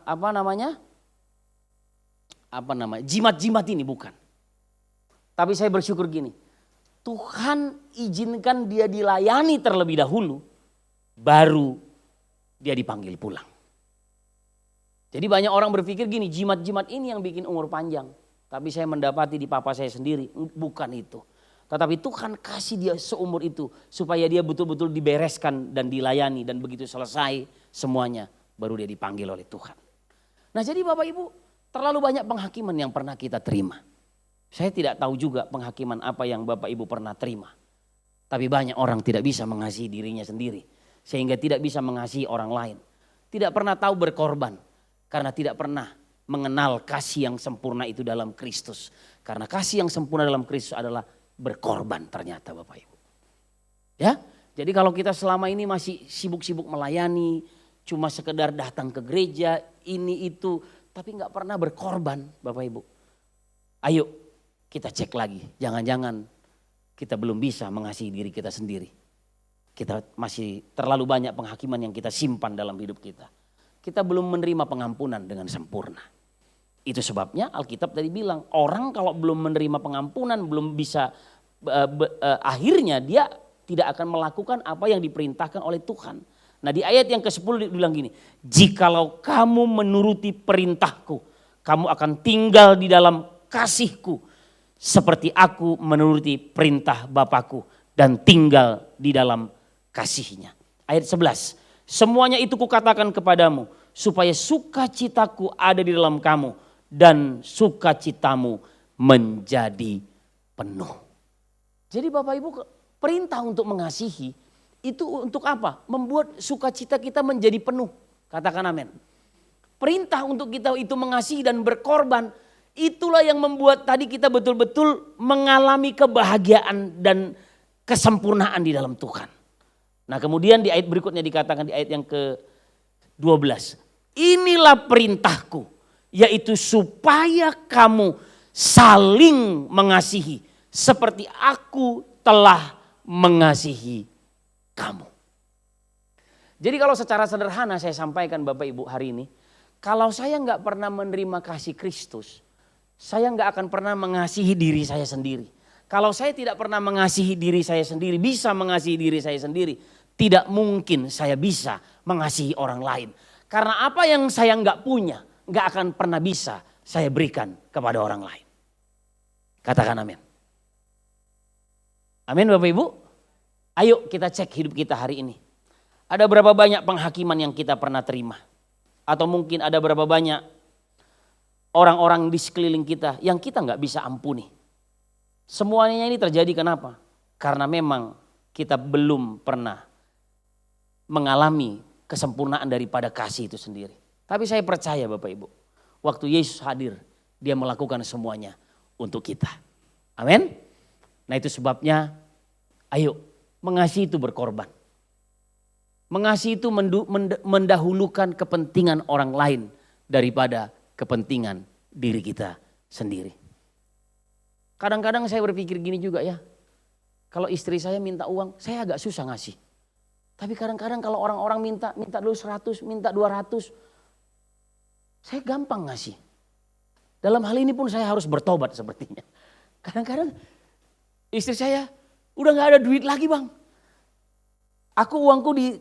jimat-jimat ini bukan. Tapi saya bersyukur gini. Tuhan izinkan dia dilayani terlebih dahulu baru dia dipanggil pulang. Jadi banyak orang berpikir gini, jimat-jimat ini yang bikin umur panjang. Tapi saya mendapati di papa saya sendiri, bukan itu. Tetapi Tuhan kasih dia seumur itu supaya dia betul-betul dibereskan dan dilayani. Dan begitu selesai semuanya baru dia dipanggil oleh Tuhan. Nah jadi Bapak Ibu terlalu banyak penghakiman yang pernah kita terima. Saya tidak tahu juga penghakiman apa yang Bapak Ibu pernah terima. Tapi banyak orang tidak bisa mengasihi dirinya sendiri. Sehingga tidak bisa mengasihi orang lain. Tidak pernah tahu berkorban. Karena tidak pernah mengenal kasih yang sempurna itu dalam Kristus. Karena kasih yang sempurna dalam Kristus adalah berkorban ternyata Bapak Ibu. Ya, jadi kalau kita selama ini masih sibuk-sibuk melayani, cuma sekedar datang ke gereja, ini itu, tapi nggak pernah berkorban Bapak Ibu. Ayo kita cek lagi, jangan-jangan kita belum bisa mengasihi diri kita sendiri. Kita masih terlalu banyak penghakiman yang kita simpan dalam hidup kita. Kita belum menerima pengampunan dengan sempurna. Itu sebabnya Alkitab tadi bilang orang kalau belum menerima pengampunan belum bisa akhirnya dia tidak akan melakukan apa yang diperintahkan oleh Tuhan. Nah di ayat yang ke-10 dibilang gini, jikalau kamu menuruti perintahku, kamu akan tinggal di dalam kasihku seperti aku menuruti perintah Bapakku dan tinggal di dalam kasihnya. Ayat 11, semuanya itu kukatakan kepadamu supaya sukacitaku ada di dalam kamu dan sukacitamu menjadi penuh. Jadi Bapak Ibu perintah untuk mengasihi itu untuk apa? Membuat sukacita kita menjadi penuh. Katakan amin. Perintah untuk kita itu mengasihi dan berkorban. Itulah yang membuat tadi kita betul-betul mengalami kebahagiaan dan kesempurnaan di dalam Tuhan. Nah kemudian di ayat berikutnya dikatakan di ayat yang ke-12. Inilah perintahku. Yaitu supaya kamu saling mengasihi seperti aku telah mengasihi kamu. Jadi kalau secara sederhana saya sampaikan Bapak Ibu hari ini. Kalau saya nggak pernah menerima kasih Kristus, saya nggak akan pernah mengasihi diri saya sendiri. Kalau saya tidak pernah mengasihi diri saya sendiri, bisa mengasihi diri saya sendiri, tidak mungkin saya bisa mengasihi orang lain. Karena apa yang saya nggak punya, nggak akan pernah bisa saya berikan kepada orang lain. Katakan amin. Amin Bapak Ibu. Ayo kita cek hidup kita hari ini. Ada berapa banyak penghakiman yang kita pernah terima? Atau mungkin ada berapa banyak orang-orang di sekeliling kita yang kita nggak bisa ampuni. Semuanya ini terjadi kenapa? Karena memang kita belum pernah mengalami kesempurnaan daripada kasih itu sendiri. Tapi saya percaya Bapak Ibu, waktu Yesus hadir, dia melakukan semuanya untuk kita. Amin. Nah itu sebabnya, ayo mengasihi itu berkorban. Mengasihi itu mendahulukan kepentingan orang lain daripada kepentingan diri kita sendiri. Kadang-kadang saya berpikir gini juga ya, kalau istri saya minta uang, saya agak susah ngasih. Tapi kadang-kadang kalau orang-orang minta dulu 100, minta 200, saya gampang ngasih. Dalam hal ini pun saya harus bertobat sepertinya. Kadang-kadang istri saya udah gak ada duit lagi bang. Uangku di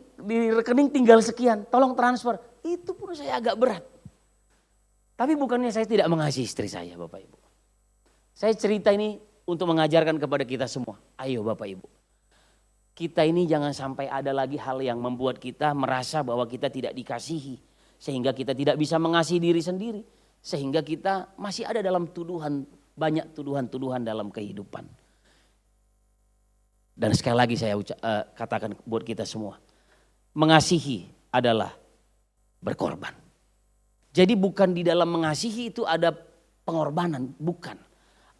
rekening tinggal sekian, tolong transfer. Itu pun saya agak berat. Tapi bukannya saya tidak mengasihi istri saya Bapak Ibu. Saya cerita ini untuk mengajarkan kepada kita semua. Ayo Bapak Ibu. Kita ini jangan sampai ada lagi hal yang membuat kita merasa bahwa kita tidak dikasihi. Sehingga kita tidak bisa mengasihi diri sendiri. Sehingga kita masih ada dalam tuduhan, banyak tuduhan-tuduhan dalam kehidupan. Dan sekali lagi saya katakan buat kita semua. Mengasihi adalah berkorban. Jadi bukan di dalam mengasihi itu ada pengorbanan, bukan.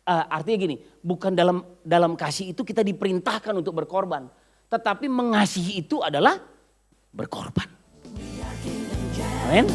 Artinya gini, bukan dalam kasih itu kita diperintahkan untuk berkorban. Tetapi mengasihi itu adalah berkorban. Amin.